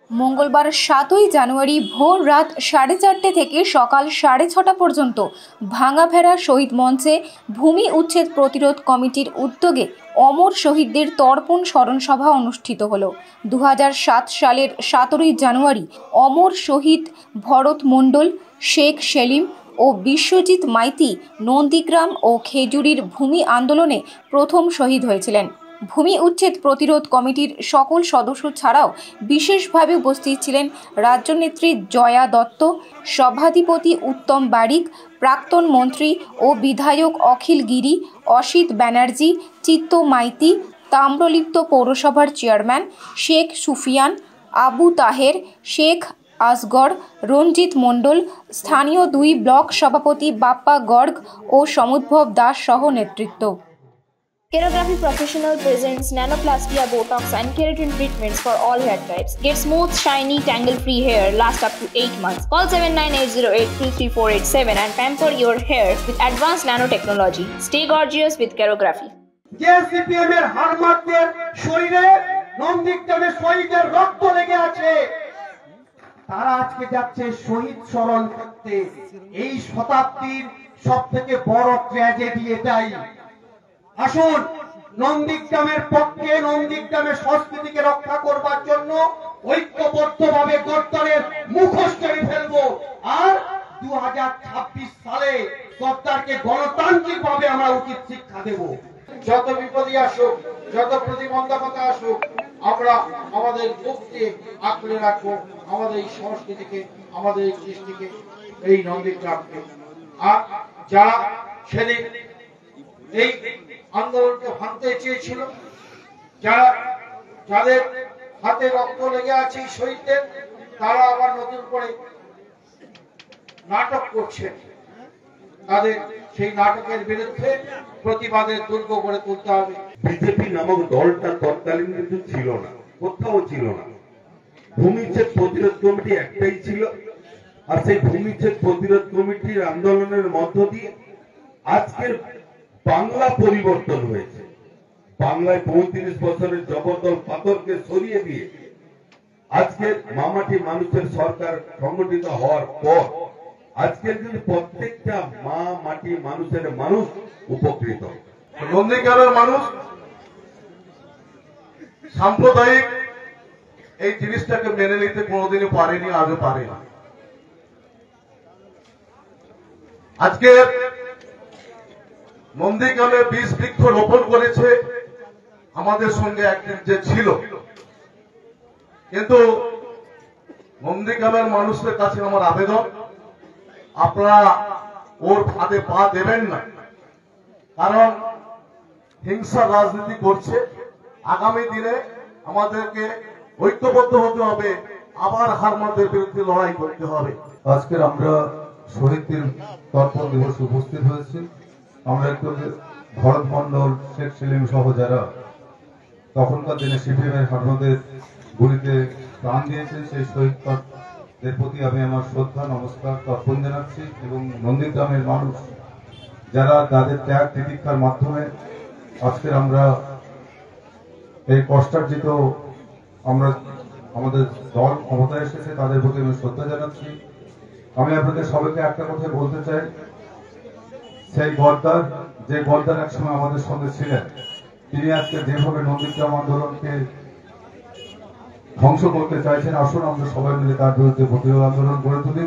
মঙ্গলবার ৭ই জানুয়ারি ভোর রাত 4:30 থেকে সকাল 6:30 পর্যন্ত ভাঙাভেড়া শহীদ মঞ্চে ভূমি উচ্ছেদ প্রতিরোধ কমিটির উদ্যোগে অমর শহীদদের তর্পণ স্মরণ সভা অনুষ্ঠিত হল। 2007 সালের 17ই জানুয়ারি অমর শহীদ ভরত মণ্ডল, শেখ সেলিম ও বিশ্বজিৎ মাইতি নন্দীগ্রাম ও খেজুরির ভূমি আন্দোলনে প্রথম শহীদ হয়েছিলেন। ভূমি উচ্ছেদ প্রতিরোধ কমিটির সকল সদস্য ছাড়াও বিশেষভাবে উপস্থিত ছিলেন রাজ্যনেত্রী জয়া দত্ত, সভাধিপতি উত্তম বারিক, প্রাক্তন মন্ত্রী ও বিধায়ক অখিল গিরি, অসিত ব্যানার্জি, চিত্ত মাইতি, তাম্রলিপ্ত পৌরসভার চেয়ারম্যান শেখ সুফিয়ান, আবু তাহের, শেখ আসগর, রঞ্জিত মণ্ডল, স্থানীয় 2 ব্লক সভাপতি বাপ্পা গর্গ ও সমুদ্ভব দাস সহ নেতৃত্ব। Kerography Professional presents Nanoplastia, Botox and Keratin treatments for all hair types. Get smooth, shiny, tangle-free hair last up to 8 months. Call 7980823487 and pamper your hair with advanced nanotechnology. Stay gorgeous with Kerography. CPM এর হারমাতদের শরীরে নন্দীগ্রামে শহীদের রক্ত লেগে আছে। তারা আজকে যাচ্ছে শহীদ স্মরণ করতে। এই শতাব্দীর সবথেকে বড় ট্র্যাজেডি এটাই। আসুন নন্দীগ্রামের পক্ষে, নন্দীগ্রামের সংস্কৃতিকে রক্ষা করবার জন্য ঐক্যবদ্ধভাবে গদ্দারের মুখোশ টেনে ফেলবো। আর 2026 সালে গদ্দারকে গণতান্ত্রিক ভাবে আমরা উচিত শিক্ষা দেব। যত বিপদই আসুক, যত প্রতিবন্ধকতা আসুক, আমরা আমাদের মুক্তি আঁকড়ে রাখবো, আমাদের এই সংস্কৃতিকে, আমাদের এই কৃষ্টিকে, এই নন্দীগ্রামকে। আর যারা সেদিন এই আন্দোলনকে ভাঙতে চেয়েছিল, যাদের হাতে রক্ত লেগে আছে শহীদদের, তারা আবার নতুন করে নাটক করছে। তাদের সেই নাটকের বিরুদ্ধে প্রতিবাদের দুর্গ গড়ে তুলতে হবে। বিজেপি নামক দলটা তৎকালীন কিন্তু ছিল না, কোথাও ছিল না। ভূমিচ্ছেদ প্রতিরোধ কমিটি একটাই ছিল, আর সেই ভূমিচ্ছেদ প্রতিরোধ কমিটির আন্দোলনের মধ্য দিয়ে আজকের বাংলা পরিবর্তন হয়েছে। বাংলায় 35 বছরের জবরদল পাথরকে সরিয়ে দিয়ে আজকের মামাটি মানুষের সরকার সংগঠিত হওয়ার পর আজকের কিন্তু প্রত্যেকটা মা মাটি মানুষের মানুষ উপকৃত। নন্দীগ্রামের মানুষ সাম্প্রদায়িক এই জিনিসটাকে মেনে নিতে কোনোদিনই পারেনি, আজও পারে না। আজকে নন্দীগ্রামে 20 বৃক্ষ রোপণ করেছে আমাদের সঙ্গে একদিন যে ছিল, কিন্তু নন্দীগ্রামের মানুষদের কাছে আমার আবেদন, আপনারা ওর ফাঁদে পা দেবেন না। কারণ হিংসা রাজনীতি করছে। আগামী দিনে আমাদেরকে ঐক্যবদ্ধ হতে হবে, আবার হারমাদের বিরুদ্ধে লড়াই করতে হবে। আজকের আমরা শহীদদের তর্পণ দিবসে উপস্থিত হয়েছি। আমরা একটু ভরত মণ্ডল, শেখ সেলিম সহ যারা তখনকার দিনে সিপিএম এর হারমাদের গুলিতে প্রাণ দিয়েছেন, সেই শহীদদের প্রতি আমি আমার শ্রদ্ধা নমস্কার তর্পণ জানাচ্ছি। এবং নন্দীগ্রামের মানুষ যারা তাদের ত্যাগ তিতিক্ষার মাধ্যমে আজকের আমরা এই কষ্টার্জিত আমরা আমাদের দল ক্ষমতায় এসেছে, তাদের প্রতি আমি শ্রদ্ধা জানাচ্ছি। আমি আপনাদের সবাইকে একটা কথা বলতে চাই, সেই গদ্দার, যে গদ্দার একসময় আমাদের সঙ্গে ছিলেন, তিনি আজকে যেভাবে নন্দীগ্রাম আন্দোলনকে ধ্বংস করতে চাইছেন, আসুন আমরা সবাই মিলে তার বিরুদ্ধে প্রতিরোধ আন্দোলন গড়ে তুলি।